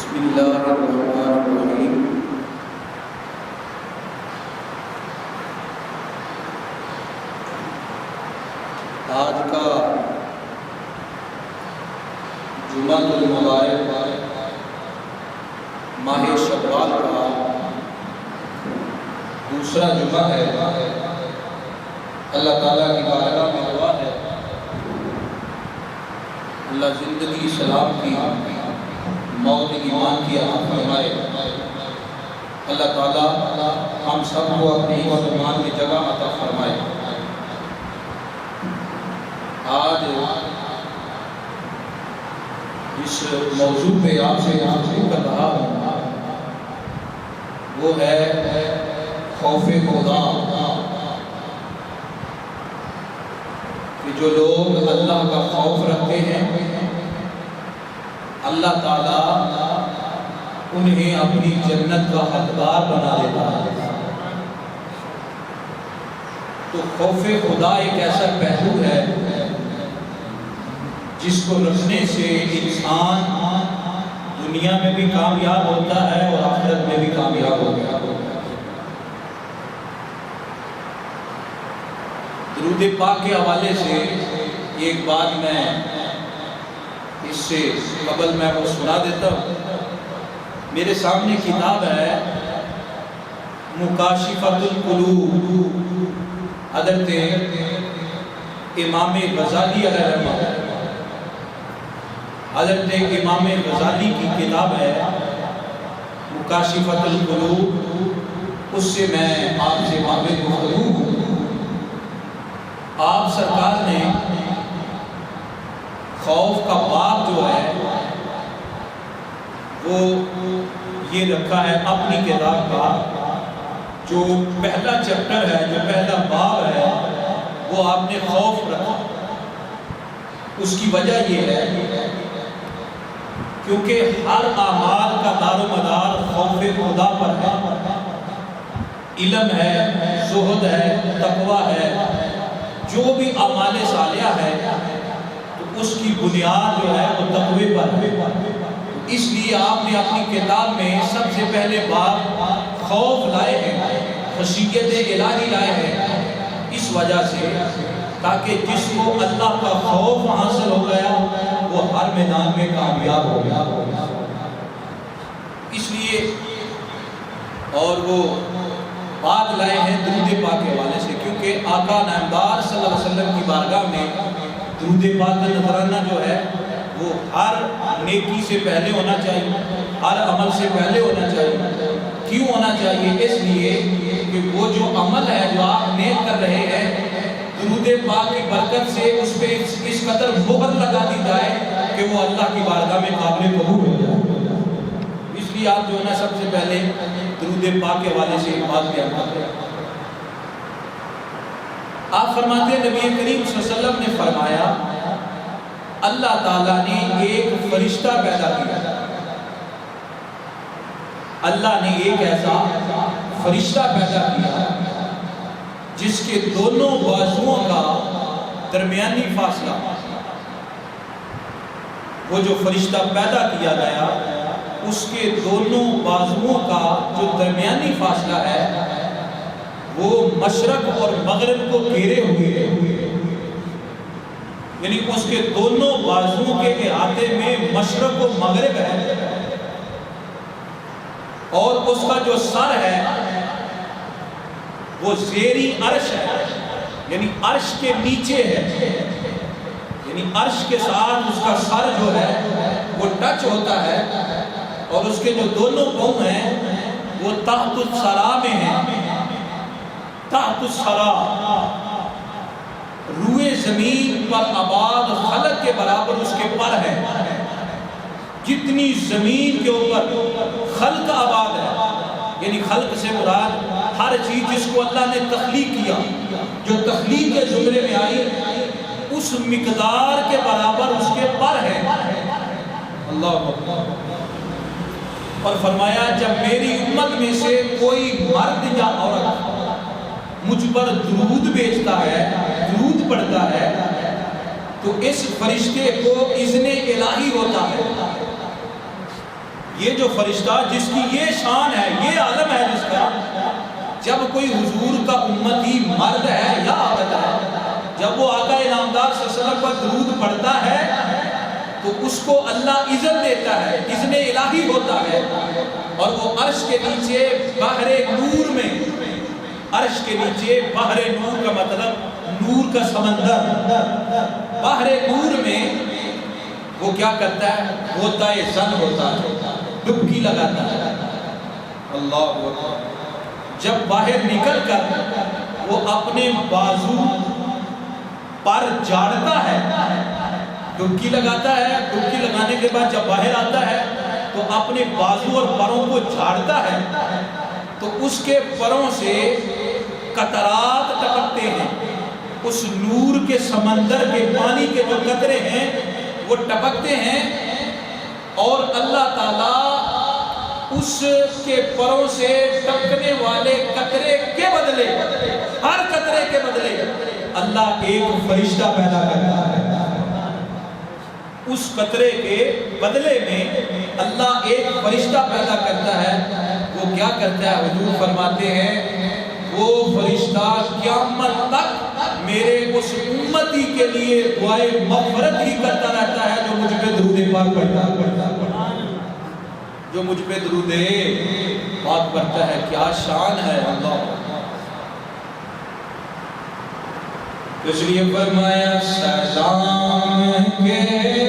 بسم اللہ الرحمن الرحیم۔ آج کا جمعہ المبارک ماہ شوال کا دوسرا جمعہ ہے۔ اللہ تعالیٰ کی بارگاہ میں دعا ہے اللہ زندگی سلام کی، موت ایمان کی عطا فرمائے۔ اللہ تعالیٰ ہم سب کو اپنی ایمان کی جگہ عطا فرمائے۔ آج اس موضوع پہ آپ سے گفتگو کر رہا ہوں، وہ ہے خوف خدا، کہ جو لوگ اللہ کا خوف رکھتے ہیں اللہ تعالیٰ انہیں اپنی جنت کا حقدار بنا دیتا ہے۔ تو خوف خدا ایک ایسا پہلو ہے جس کو رکھنے سے انسان دنیا میں بھی کامیاب ہوتا ہے اور آخرت میں بھی کامیاب ہوتا ہے۔ درود پاک کے حوالے سے ایک بات میں اس سے قبل میں وہ سنا دیتا ہوں۔ میرے سامنے کتاب ہے مکاشفۃ القلوب، حضرت امام غزالی علیہ الرحمہ، حضرت امام غزالی کی کتاب ہے مکاشفۃ القلوب۔ اس سے میں آپ سے معاملے گفتگو ہوں۔ آپ سرکار نے خوف کا باب جو ہے وہ یہ رکھا ہے اپنی کتاب کا، جو پہلا چیپٹر ہے، جو پہلا باب ہے، وہ آپ نے خوف رکھا۔ اس کی وجہ یہ ہے کیونکہ ہر اعمال کا دار و مدار خوف خدا پر ہے۔ علم ہے، زہد ہے، تقویٰ ہے، جو بھی اعمال صالحہ ہے تو اس کی بنیاد جو ہے وہ تقوی پر ہے۔ اس لیے آپ نے اپنی کتاب میں سب سے پہلے باب خوف لائے ہیں، خشیت الہی لائے ہیں، اس وجہ سے تاکہ جس کو اللہ کا خوف حاصل ہو گیا وہ ہر میدان میں کامیاب ہو گیا۔ اس لیے اور وہ بات لائے ہیں درود پاک کے حوالے سے، کیونکہ آقا نامدار صلی اللہ علیہ وسلم کی بارگاہ میں درود پاک کا نذرانہ جو ہے وہ ہر نیکی سے پہلے ہونا چاہیے، ہر عمل سے پہلے ہونا چاہیے۔ کیوں ہونا چاہیے؟ اس لیے کہ وہ جو عمل ہے جو آپ نیک کر رہے ہیں، درود پاک کی برکت سے اس پہ اس قدر مہر لگا دی جائے کہ وہ اللہ کی بارگاہ میں قابل قبول ہو جائے۔ اس لیے آپ جو ہے نا سب سے پہلے درود پاک کے حوالے سے بات بیان کرتے ہیں۔ آپ فرماتے ہیں نبی کریم صلی اللہ علیہ وسلم نے فرمایا اللہ تعالیٰ نے ایک فرشتہ پیدا کیا، اللہ نے ایک ایسا فرشتہ پیدا کیا جس کے دونوں بازوؤں کا درمیانی فاصلہ، وہ جو فرشتہ پیدا کیا گیا اس کے دونوں بازوؤں کا جو درمیانی فاصلہ ہے وہ مشرق اور مغرب کو گھیرے ہوئے، یعنی اس کے دونوں بازوؤں کے احاطے میں مشرق و مغرب ہے، اور اس کا جو سر ہے وہ زیری عرش ہے، یعنی عرش کے نیچے ہے، یعنی عرش کے ساتھ اس کا سر جو ہے وہ ٹچ ہوتا ہے، اور اس کے جو دونوں پاؤں ہیں وہ تحت الثری میں ہیں۔ تحت الثری روئے زمین پر آباد خلق کے برابر اس کے پر ہے۔ جتنی زمین کے اوپر خلق آباد ہے، یعنی خلق سے مراد ہر چیز جس کو اللہ نے تخلیق کیا، جو تخلیق کے زمرے میں آئی، اس مقدار کے برابر اس کے پر ہے۔ اللہ اکبر۔ اور فرمایا جب میری امت میں سے کوئی مرد یا عورت مجھ پر درود بھیجتا ہے، درود پڑھتا ہے، تو اس فرشتے کو اذن الہی ہوتا ہے، یہ جو فرشتہ جس کی یہ شان ہے، یہ عالم ہے جس کا، جب کوئی حضور کا امتی مرد ہے یا عورت ہے، جب وہ آقا نامدار صلی اللہ علیہ وسلم پر درود پڑھتا ہے تو اس کو اللہ اذن دیتا ہے، اذن الہی ہوتا ہے، اور وہ عرش کے نیچے بحر نور میں، عرش کے نیچے بحر نور کا مطلب نور کا سمندر، بحر نور میں وہ کیا کرتا ہے؟ ہوتا ہے زن ہوتا ہے، ڈبکی لگاتا ہے۔ اللہ اکبر۔ جب باہر نکل کر وہ اپنے بازو پر جھاڑتا ہے، ڈبکی لگاتا ہے، ڈبکی لگانے کے بعد جب باہر آتا ہے تو اپنے بازو اور پروں کو جھاڑتا ہے تو اس کے پروں سے قطرات ٹپکتے ہیں، اس نور کے سمندر کے پانی کے جو قطرے ہیں وہ ٹپکتے ہیں، اور اللہ تعالیٰ اس کے پروں سے ٹپکنے والے قطرے کے بدلے، ہر قطرے کے بدلے اللہ ایک فرشتہ پیدا کرتا ہے۔ اس قطرے کے بدلے میں اللہ ایک فرشتہ پیدا کرتا ہے۔ وہ کیا کرتا ہے؟ حضور فرماتے ہیں وہ فرشتہ قیامت تک میرے اس امتی کے لیے دعائے مغفرت ہی کرتا رہتا ہے جو مجھ پہ درود پاک پڑھتا ہے، جو مجھ پہ درود پاک پڑھتا ہے۔ کیا شان ہے اللہ! اس لیے فرمایا سلام کے لیے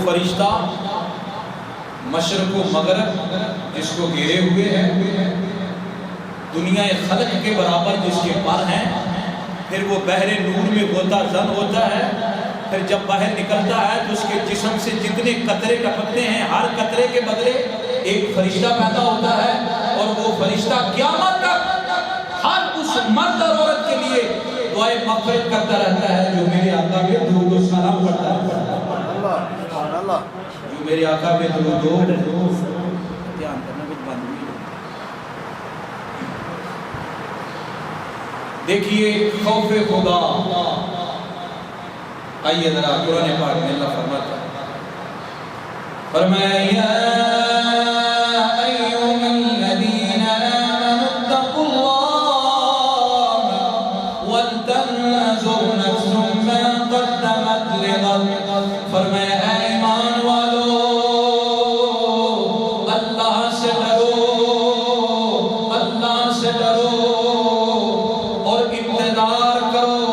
فرشتہ مشرق و مغرب جس کو گھیرے ہوئے ہے، دنیا خلق کے برابر جس کے پر ہیں، پھر وہ بحر نور میں ہوتا زن ہوتا ہے، پھر جب باہر نکلتا ہے تو اس کے جسم سے جتنے قطرے ٹپکتے ہیں ہر قطرے کے بدلے ایک فرشتہ پیدا ہوتا ہے، اور وہ فرشتہ قیامت تک ہر اس مرد اور عورت کے لیے دعائے مغفرت کرتا رہتا ہے جو میرے آقا پہ درود و سلام پڑھتا ہے، جو میرے آقا پہ درود و دھیان کرنا کچھ بند ہوئی۔ دیکھیے خوف خدا آئیے ذرا قرآن پاک میں اللہ فرماتا ہے، فرمایا یا ایھا الذین آمنوا اتقوا اللہ ولتنظر نفس ما قدمت لغد، فرمایا اے ایمان والو اللہ سے ڈرو، اللہ سے ڈرو اور انتظار کرو،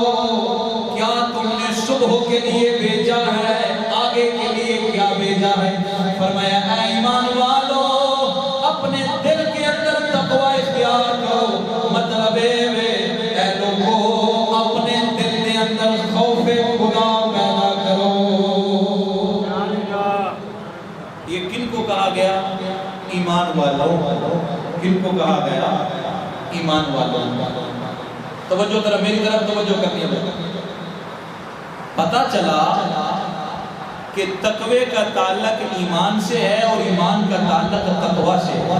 کیا تم نے صبح کے لیے بھیجا ہے، آگے کے لیے کیا بھیجا ہے؟ فرمایا اے ایمان والو اپنے دل کے اندر تقوی اختیار کرو، مطلب اے لوگو اپنے دل کے اندر خوف خدا پیدا کرو۔ یہ کن کو کہا گیا؟ ایمان والوں۔ کن کو کہا گیا؟ ایمان والوں۔ توجہ طرف میری طرف توجہ کرنی ہے۔ پتہ چلا کہ تقوی کا تعلق ایمان سے ہے اور ایمان کا تعلق تقوی سے ہے،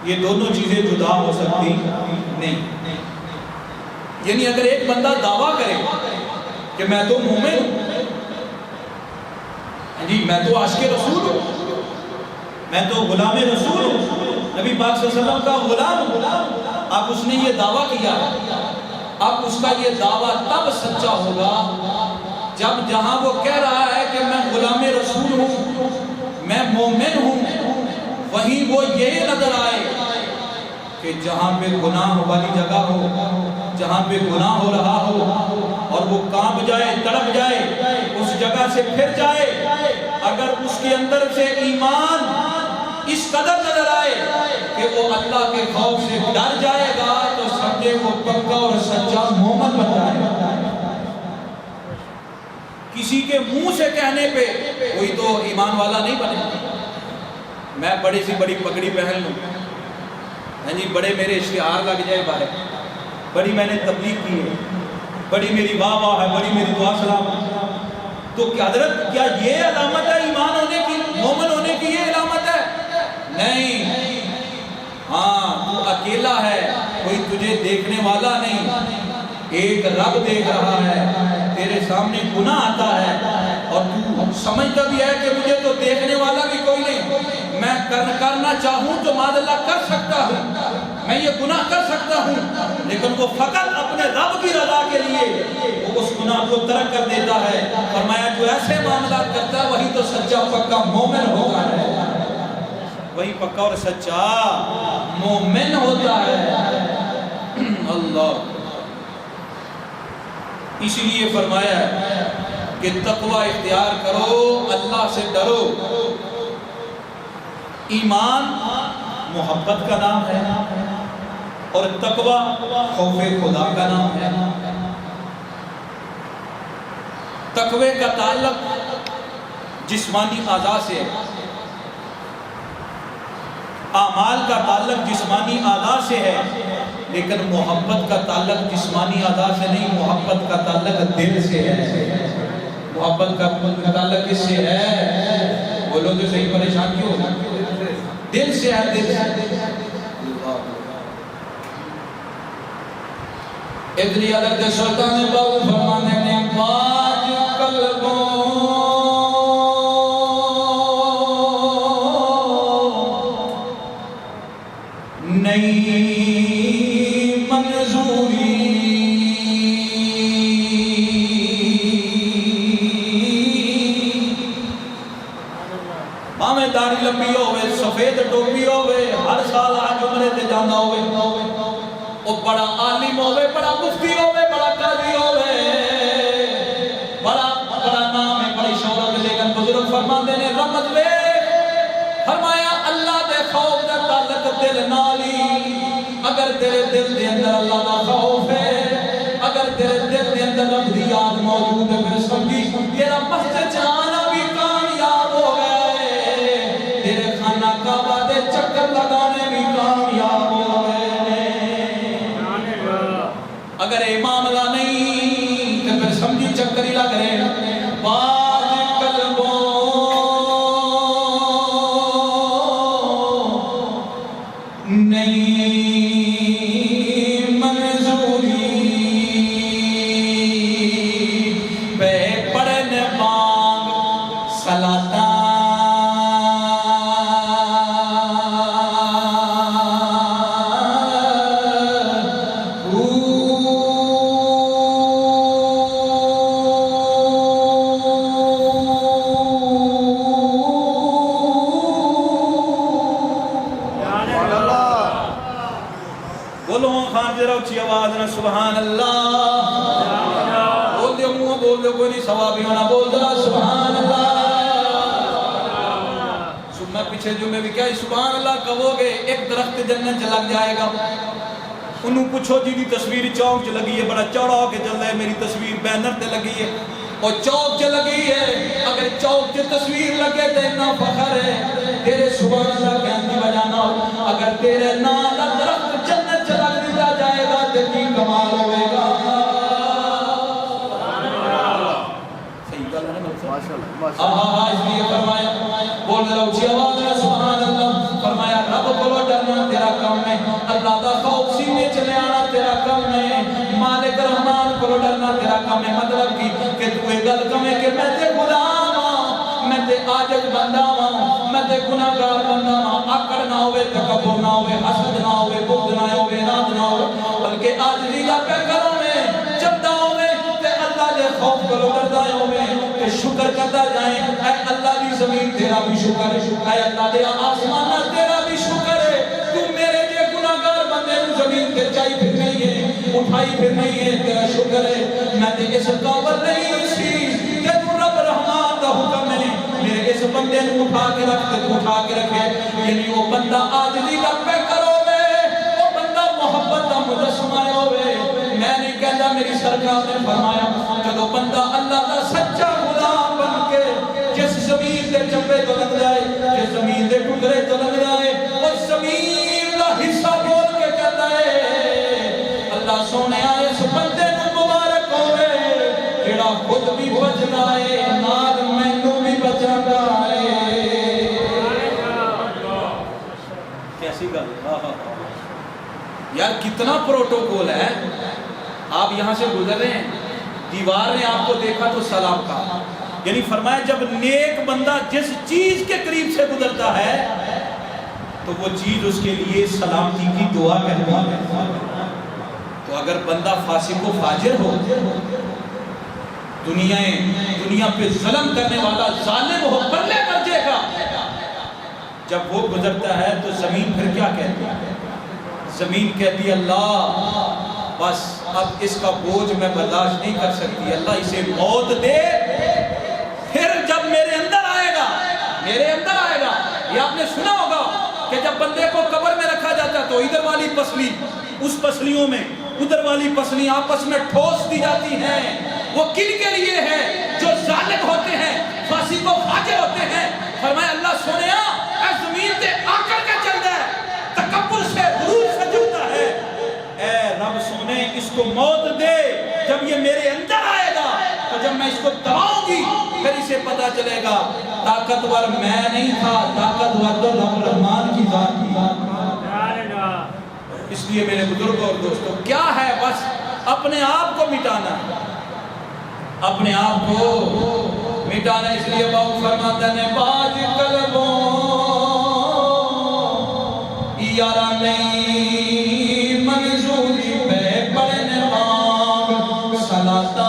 یہ دونوں چیزیں جدا ہو سکتی نہیں۔ یعنی اگر ایک بندہ دعویٰ کرے کہ میں تو مومن ہوں، جی میں تو عاشق رسول ہوں، میں تو غلام رسول ہوں، نبی پاک صلی اللہ علیہ وسلم کا غلام ہوں، اب اس نے یہ دعویٰ کیا، اب اس کا یہ دعویٰ تب سچا ہوگا جب جہاں وہ کہہ رہا ہے کہ میں غلام رسول ہوں، میں مومن ہوں، وہیں وہ یہ نظر آئے کہ جہاں پہ گناہ والی جگہ ہو، جہاں پہ گناہ ہو رہا ہو اور وہ کانپ جائے، تڑپ جائے، اس جگہ سے پھر جائے، اگر اس کے اندر سے ایمان اس قدر نظر آئے کہ وہ اللہ کے خوف سے ڈر جائے گا تو سمجھے وہ پکا اور سچا مومن بن جائے گا۔ کسی کے منہ سے کہنے پہ کوئی تو ایمان والا نہیں بنے۔ میں بڑی سی بڑی پگڑی پہن لوں، جی بڑے میرے اشتہار لگ جائے باہر، بڑی میں نے تبلیغ کی ہے، بڑی میری واہ واہ ہے، بڑی میری دعا سلام ہے، تو کیا حضرت کیا یہ علامت ہے ایمان ہونے کی، مومن ہونے کی یہ علامت ہے؟ نہیں، ہاں تو اکیلا ہے، کوئی تجھے دیکھنے والا نہیں، ایک رب دیکھ رہا ہے، تیرے سامنے گناہ آتا ہے اور تو سمجھتا بھی ہے کہ مجھے تو دیکھنے والا بھی کوئی نہیں، میں کرنا چاہوں تو معاذ اللہ کر سکتا ہوں، میں یہ گناہ کر سکتا ہوں، لیکن وہ فقط اپنے رب کی رضا کے لیے وہ اس گناہ کو ترک کر دیتا ہے۔ فرمایا جو ایسے معاملات کرتا ہے وہی تو سچا پکا مومن ہوتا ہے، وہی پکا اور سچا مومن ہوتا ہے۔ اللہ اسی لیے فرمایا کہ تقوی اختیار کرو، اللہ سے ڈرو۔ ایمان محبت کا نام ہے اور تقوی خوف خدا کا نام ہے۔ تقوی کا تعلق جسمانی اعضاء سے ہے، اعمال کا تعلق جسمانی اعضاء سے ہے، لیکن محبت کا تعلق جسمانی اعضاء سے نہیں، محبت کا تعلق دل سے ہے۔ محبت کا تعلق کس سے ہے؟ بولو جو صحیح، پریشان کیوں؟ دل سے ہے، دل سے۔ ادری عدد سلطان باؤ فرمانے نے پاج قلبوں نئی منظوری، باویں داڑھی لمبی ہوئے، سفید ٹوپی ہوئے، ہر سال آج عمرے تے جانا ہوئے، وہ بڑا عالم ہوئے، بڑا مفتی ہوئے، بڑا قاضی ہوئے، بڑا نام ہے، بڑی شہرت، لیکن بزرگ فرماندے نے رمض وے فرمایا اللہ دے خوف دا تعلق دل نالی۔ اگر تیرے دل دے اندر اللہ دا خوف ہے، اگر تیرے دل دے اندر رب دی یاد موجود ہے، پھر سمجھی تیرا مسجد جانا بھی کامیاب ہو گئے، تیرے خانہ کعبہ دے چکر لگانے بھی کامیاب ہو گئے۔ اگر اے معاملہ نہیں تو پھر سمجھی چکر ہی لگ رہے ہیں۔ باز قلبوں نئی منظوری، بولو خان ذرا اچھی آواز نہ سبحان اللہ بول دے منہ بول دے کوئی نہیں ثواب ہونا بول دے سبحان اللہ میں پیچھے جو میں بھی کیا سبحان اللہ کہو گے ایک درخت جنت چ لگ جائے گا انہوں پوچھو جی دی تصویر چوک چ لگی ہے بڑا چوڑا ہو کے چل رہا ہے میری تصویر بینر تے لگی ہے اور چوک چ لگی ہے اگر چوک چ تصویر لگے تے اتنا فخر ہے تیرے سبحان اللہ کہنے کی وجہ نہ ہو اگر تیرے نام دا درخت جنت چ لگ دیا جائے گا تے کی کمال ہوئے گا صحیح گل ہے نا ماشاءاللہ اس لیے فرمایا بول رہا اونچی آواز میں سبحان اللہ فرمایا رب کو ڈرنا تیرا کام ہے اللہ دا خوف سینے چلے آنا تیرا کام ہے مالک رحمان کو ڈرنا تیرا کام ہے مطلب کہ تو یہ گل کم ہے کہ میں تے غلام ہوں میں تے عاجز بندہ ہوں میں تے گناہگار بندہ ہوں آکڑ نہ ہوئے تکبر نہ ہوئے حسد نہ ہوئے بغض نہ ہوئے ناد نہ ہوئے بلکہ عاجزی دا پہ کرو میں جب دا ہوئے تے اللہ دے خوف کرو ڈردا ہوئے کہ شکر کرتا جائیں اے اللہ دی زمین تیرا بھی شکر ہے اے اللہ دے آسمان تیرا بھی شکر ہے تو میرے جے گناہگار بندے نو زمین تے چائی پھر نہیں ہے اٹھائی پھر نہیں ہے تیرا شکر ہے میں تے اس قابل نہیں سی کہ تو رب رحمان دا حکم ہے میرے اس بندے نو اٹھا کے رکھ تے اٹھا کے رکھے یعنی وہ بندہ عاجزی دا پہ کرو وے وہ بندہ محبت دا مجسمہ ہوے میں نہیں کہتا میری سرکار نے فرمایا جدو بندہ اللہ دا سچا غلام بن کے جس زمین دے چپے تو لگ جائے جس زمین دے ٹکڑے تو لگ جائے اس زمین دا حصہ بول کے کہتا ہے اللہ سونے آئے اس بندے نو مبارک ہوئے جڑا خود بھی بچنا ہے نال مینوں بھی بچاتا ہے کیسی گل یار کتنا پروٹوکول ہے آپ یہاں سے گزر رہے ہیں دیوار نے آپ کو دیکھا تو سلام کہا یعنی فرمایا جب نیک بندہ جس چیز کے قریب سے گزرتا ہے تو وہ چیز اس کے لیے سلامتی کی دعا کہتی ہے تو اگر بندہ فاسق و فاجر ہو دنیا پہ ظلم کرنے والا ظالم ہو بلے درجے کا جب وہ گزرتا ہے تو زمین پھر کیا کہتی ہے زمین کہتی ہے اللہ بس اب اس کا بوجھ میں برداشت نہیں کر سکتی اللہ اسے موت دے پھر جب میرے اندر آئے گا یہ آپ نے سنا ہوگا کہ جب بندے کو قبر میں رکھا جاتا تو ادھر والی پسلی اس پسلیوں میں ادھر والی پسلی آپس میں ٹھوس دی جاتی ہیں وہ کن کے لیے ہے جو ظالم ہوتے ہیں فاسق و فاجر ہوتے ہیں فرمایا اللہ سونیا اے زمین تے آ کر کے چل جائے تکبر سے غرور سے جڑتا ہے اے رب سونے اس کو موت دے جب یہ میرے اندر آئے گا تو جب میں اس کو دباؤں گی پھر اسے پتا چلے گا طاقتور میں نہیں تھا طاقتور تو رب رحمان کی ذات تھی اس لیے میرے بزرگوں اور دوستوں کیا ہے بس اپنے آپ کو مٹانا اپنے آپ کو مٹانا اس لیے باؤ فرماتا نے باج قلبوں یارا نہیں منظوری پہ پڑھنے مانگ صلاتا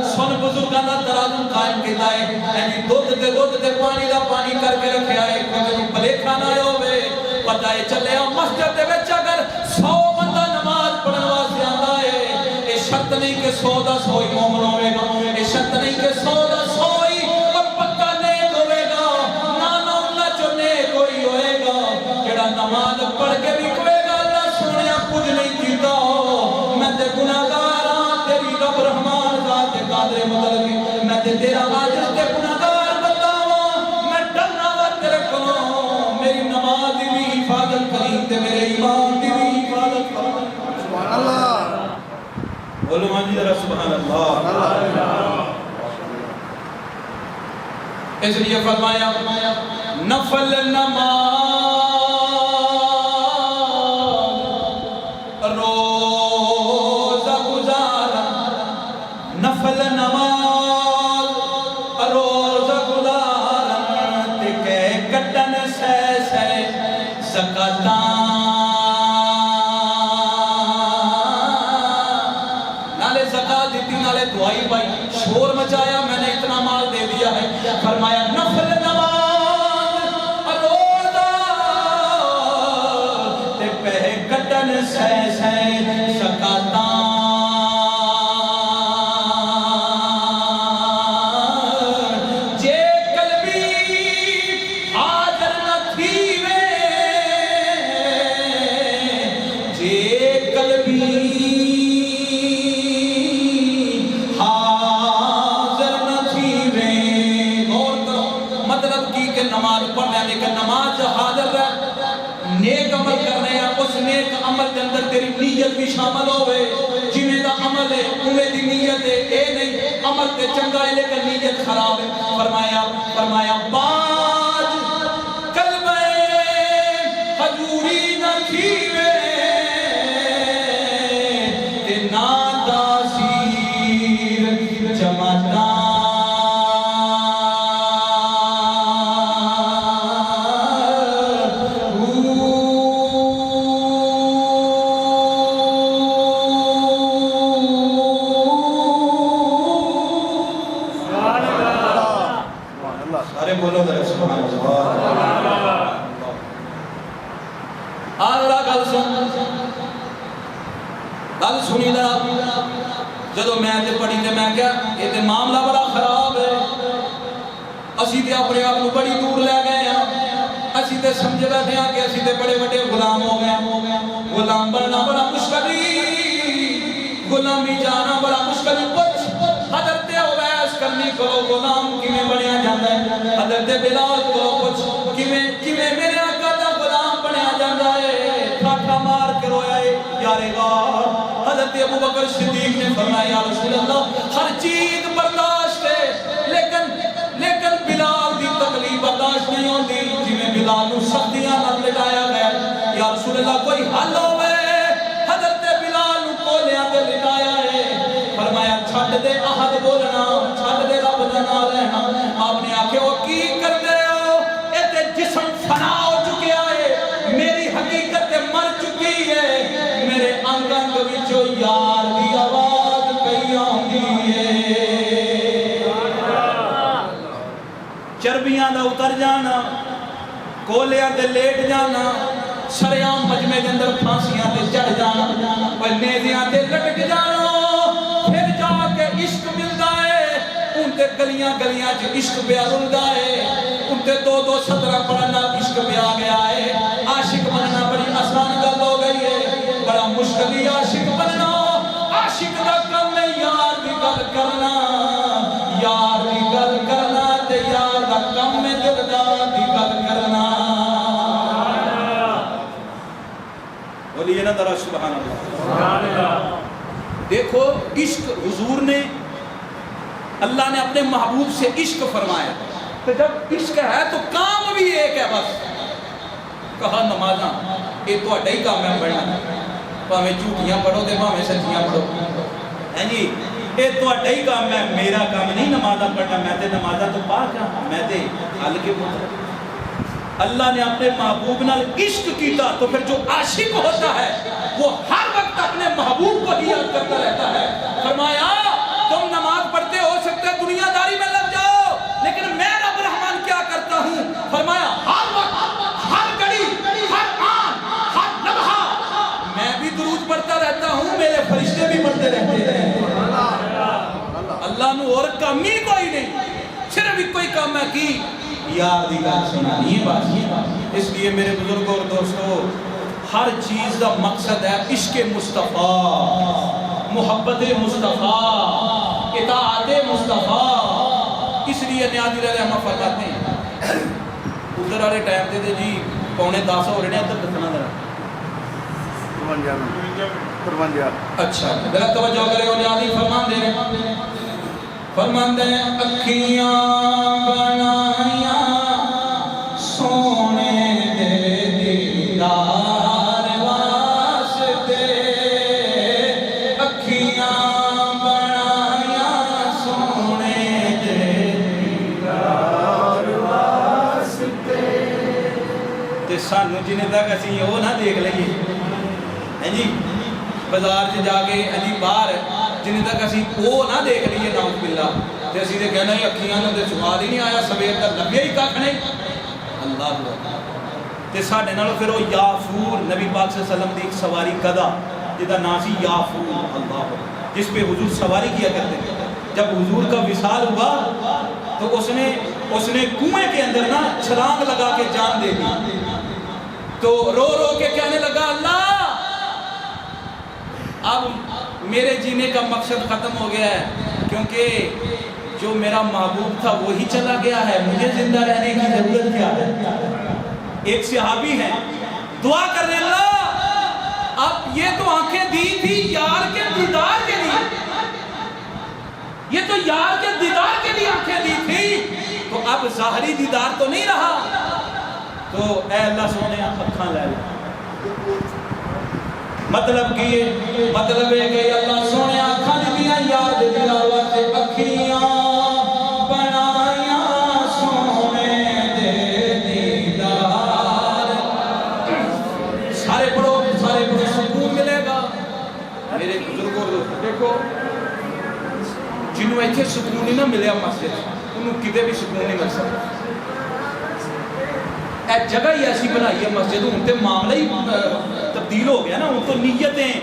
سن بزرگاں دا ترازو قائم کیتا ہے یعنی دودھ تے پانی دا پانی کر کے رکھیا ہے کوئی بھلے کھانا ہوے پتہ ہے چلے مسجد دے وچ اگر 100 بندہ نماز پڑھن واسطے آندا ہے اے شرط نہیں کہ 100 دا 100 ہی مومن ہوے گا اے شرط نہیں کہ 100 دا 100 ہی اور پکا نیک ہوے گا نا اللہ چ نیک ہوئی ہوئے گا جڑا نماز پڑھ کے بھی کوے گا اللہ سونیا کچھ نہیں کیتا میں تے گناہگار ہاں تیری رب رحمان ذات قادر مطلق میں تے تیرا عاجز تے گناہگار بندہ ہاں میں ڈرنا وا تیرے کولوں میری نماز دی بھی حفاظت کری تے میرے ایمان دی بھی حفاظت کر سبحان اللہ بولو ہاں جی ذرا سبحان اللہ اس لیے فرمایا نفل نماز روزہ گزارا نفل نماز روزہ گزارا تکے کٹن سے زکاتاں نالے زکات دیتی نالے دعائی بائی شور مچایا میں نے اتنا مال دے دیا ہے فرمایا نفل نماز روزہ نماز پڑھنا ہے لیکن نماز حاضر رہ نیک عمل کرنے ہیں اس نیک عمل کے اندر تیری نیت بھی شامل ہوئے جنہیں دا عمل ہے انہیں دی نیت ہے اے نہیں عمل تے چنگا ہے لیکن نیت خراب ہے فرمایا باج قلبِ حضوری نہ کھیوے تے نا تاثیر جماتا بولو در سبحان اللہ اللہ گل سنی ذرا جدو میں تے پڑھی تے میں کیا یہ تے معاملہ بڑا خراب ہے اسی تے اپنے آپ کو بڑی دور لے گئے ہیں اسی تے سمجھ بیٹھے ہیں کہ اسی تے بڑے بڑے غلام ہو گئے غلام بننا بڑا مشکل غلامی جانا بڑا مشکل کچھ حضرت اویس کرنی کرو غلام کیویں بنیا جاندا ہے حضرت بلال کو کچھ کیویں میرے آقا دا غلام بنیا جاندا ہے ٹھاٹھا مار کے رویا ہے یار غار حضرت ابوبکر صدیق نے فرمایا یا رسول اللہ ہر چیز برداشت ہے لیکن بلال دی تکلیف برداشت نہیں ہوندی جویں بلال نو سختیاں نال لٹایا گیا یا رسول اللہ کوئی حل ہوے حضرت بلال نو کولیاں تے لٹایا ہے فرمایا چھڈ دے احد بولنا چھڈ دے رب دا نام لینا آپ نے آکھے وہ کی کر دے ہو اے تے جسم فنا ہو چکیا ہے میری حقیقت مر چکی ہے میرے انگ انگ وچوں یار دی آواز کئی آندی ہے چربیاں دا اتر جانا کولیاں تے لیٹ جانا سریام مجمع کے اندر پھانسیاں تے چڑھ جانا اور نیزیاں تے لٹک جانا پھر جا کے عشق ملتا ہے ان تے گلیاں چ عشق پیا رلدا ہے ان تے دو سطرہ پڑھنا عشق پیا گیا ہے عاشق بننا بڑی آسان گل ہو گئی ہے بڑا مشکل ہی عاشق بننا عاشق دا کم ہے یار دی گل کرنا یار دی گل کرنا تے یار دا کم ہے دلدار دی گل کرنا بولیے نا ذرا سبحان اللہ دیکھو عشق حضور نے اللہ نے اپنے محبوب سے عشق فرمایا تو جب عشق ہے تو کام بھی ایک ہے بس کہا نمازاں یہ تو اڈائی کام ہے بڑھنا پاہمیں جھوٹیاں پڑھو دے پاہمیں سچیاں پڑھو ہیں جی یہ تو اڈائی کام ہے میرا کام نہیں نمازاں پڑھنا میں تے نمازاں تو پاک ہاں میں تے حل کے پتر اللہ نے اپنے محبوب نال عشق کیتا تو پھر جو عاشق ہوتا ہے وہ ہر وقت اپنے محبوب کو ہی یاد کرتا رہتا ہے فرمایا تم نماز پڑھتے ہو سکتے دنیا داری میں لگ جاؤ لیکن میں رب رحمان کیا کرتا ہوں فرمایا ہر وقت ہر گھڑی ہر آن ہر لمحہ میں بھی درود پڑھتا رہتا ہوں میرے فرشتے بھی پڑھتے رہتے ہیں اللہ نو اور کام ہی کوئی نہیں صرف ایک کوئی کام ہے کی یار دی گل سنانی ہے بات اس لیے میرے بزرگوں اور دوستوں ہر چیز دا مقصد ہے عشق مصطفیٰ محبت مصطفیٰ اطاعت مصطفیٰ اس لیے نیازی رحمہ فرماتے ہیں ادھر والے ٹائم تے جی 9:45 ہو رہے ہیں ادھر دکھنا ذرا اچھا ذرا توجہ کرے نیازی فرماندے ہیں اکھیاں بنائیاں سونے دے دیدار واسطے اکھیاں بنائیاں سونے دے دیدار واسطے تے سانو جنہیں تک اسی وہ نہ دیکھ لئیے ہیں جی بازار سے جا کے علی باہر جنہیں تک اسی وہ نہ دیکھ لیے نعوذ باللہ تے اسی دے کہنا ہی اکھیاں نو تے سواد ہی نہیں آیا سویر دا لگیا ہی ککھ نہیں اللہ تے ساڈے نالوں پھر وہ یافور نبی پاک صلی اللہ علیہ وسلم دی ایک سواری گدا جدا نام سی یافور اللہ جس پہ حضور سواری کیا کرتے تھے جب حضور کا وصال ہوا تو اس نے کنویں کے اندر نا چھلانگ لگا کے جان دے دی تو رو رو کے کہنے لگا اللہ اب میرے جینے کا مقصد ختم ہو گیا ہے کیونکہ جو میرا محبوب تھا وہی چلا گیا ہے، مجھے زندہ رہنے کی ضرورت کیا ہے؟ ایک صحابی ہے، دعا کرنے اللہ اب یہ تو آنکھیں دی تھی یار کے دیدار کے لیے، یہ تو یار کے دیدار کے لیے آنکھیں دی تھی، تو اب ظاہری دیدار تو نہیں رہا، تو اے اللہ سونے اکھاں لے لے۔ مطلب ہے کہ اللہ سونے اکھاں دیتیاں یار دے دیدار واسطے، اکھیاں بنائیاں سونے دے دیدار۔ سارے پڑھو سکون ملے گا۔ میرے بزرگوں دیکھو جنہوں ایتھے سکون نہیں نہ ملیا مسجد، انہوں کدے بھی سکون نہیں مل سکتا۔ اے جگہ ہی ایسی بنائی ہے مسجد، ان تے معاملہ ہی تبدیل ہو گیا نا، ان تو نیتیں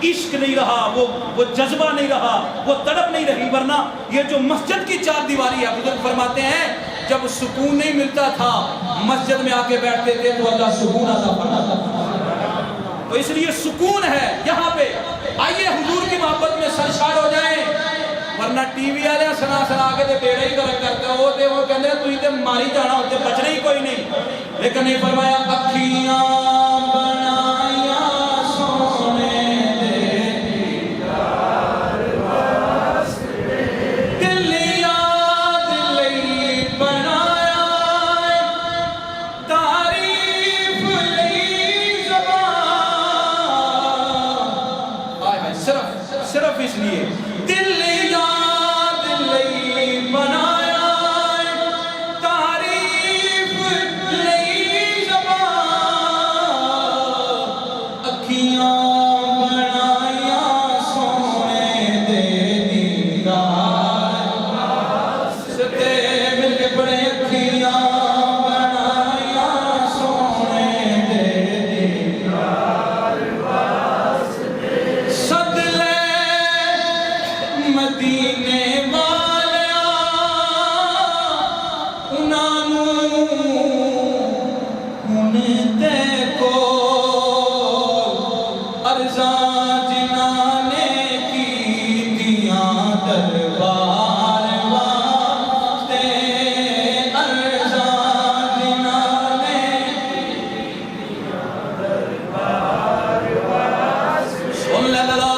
عشق نہیں رہا، وہ جذبہ نہیں رہا، وہ تڑپ نہیں رہی، ورنہ یہ جو مسجد کی چار دیواری ہے، بزرگ فرماتے ہیں جب سکون نہیں ملتا تھا مسجد میں آ کے بیٹھتے تھے تو اللہ سکون عطا فرماتا تھا۔ تو اس لیے سکون ہے یہاں پہ، آئیے حضور کی محبت میں سرشار ہو جائیں، ورنہ ٹی وی والے سنا کے بیڑا ہی غرق کرتے ہو، وہ کہتے ہیں تُوہی تے ماری جانا ہوتے، بچنے ہی کوئی نہیں، لیکن یہ فرمایا اکھیاں بنائیاں سونے دے دیدار واسطے، دل یاد لئی بنایا تعریف لئی زبان، صرف اس لیے دل یاد لئی بنایا تعریف لئی زبان، اکھیاں بنائیاں سونے دے دیدار واسطے، مل کے پڑھیں اکھیاں بنائیاں سونے دے دیدار واسطے، صد لے مدینے والیاں انہوں ہن تے کول ارزاں جنہاں نے کیتیاں دربار واسطے، ارزاں جنہاں نے کیتیاں دربار واسطے۔ سن لے ذرا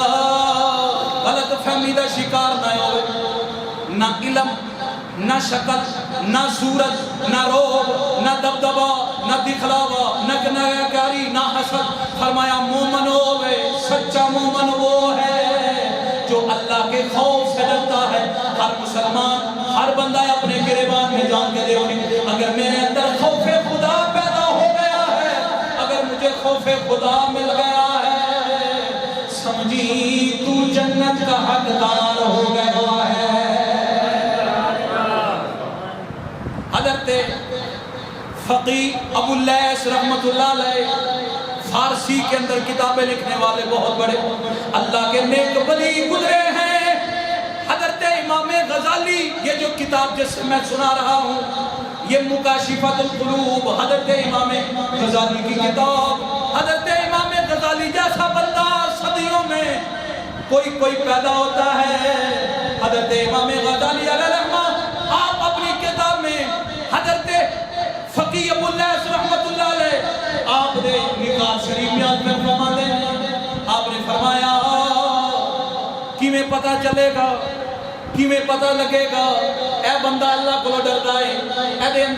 غلط فہمی دا شکار نہ ہوئے، نہ علم، نہ شکل، نہ صورت، نہ روب، نہ دبدبہ، نہ دکھلاوا، نہ گناہگاری، نہ حسد۔ فرمایا مومن ہوئے، سچا مومن وہ ہے جو اللہ کے خوف سے ڈرتا ہے۔ ہر مسلمان، ہر بندہ اپنے گریبان میں جان کے دیکھیں، اگر میرے اندر خوف خدا پیدا ہو گیا ہے، اگر مجھے خوف خدا مل گیا ہے، سمجھی تو جنت کا حقدار ہو گیا ہے۔ حضرت فقی ابو اللیث رحمت اللہ علیہ فارسی کے اندر کتابیں لکھنے والے بہت بڑے اللہ کے نیک ولی گزرے ہیں۔ حضرت امام غزالی، یہ جو کتاب جس سے میں سنا رہا ہوں یہ مکاشفۃ القلوب، حضرت امام غزالی کی کتاب۔ حضرت امام غزالی جیسا بندہ صدیوں میں کوئی پیدا ہوتا ہے۔ حضرت امام غزالی علیہ رحمہ، آپ اپنی کتاب میں حضرت فقی ابو اللیث رحمت اللہ علیہ آپ نے نکال شریف میں آج میں فرما دیں، آپ نے فرمایا کیویں پتہ چلے گا، کیویں پتہ لگے گا، اے بندہ اللہ کو ڈرتا ہے، اے دے اندر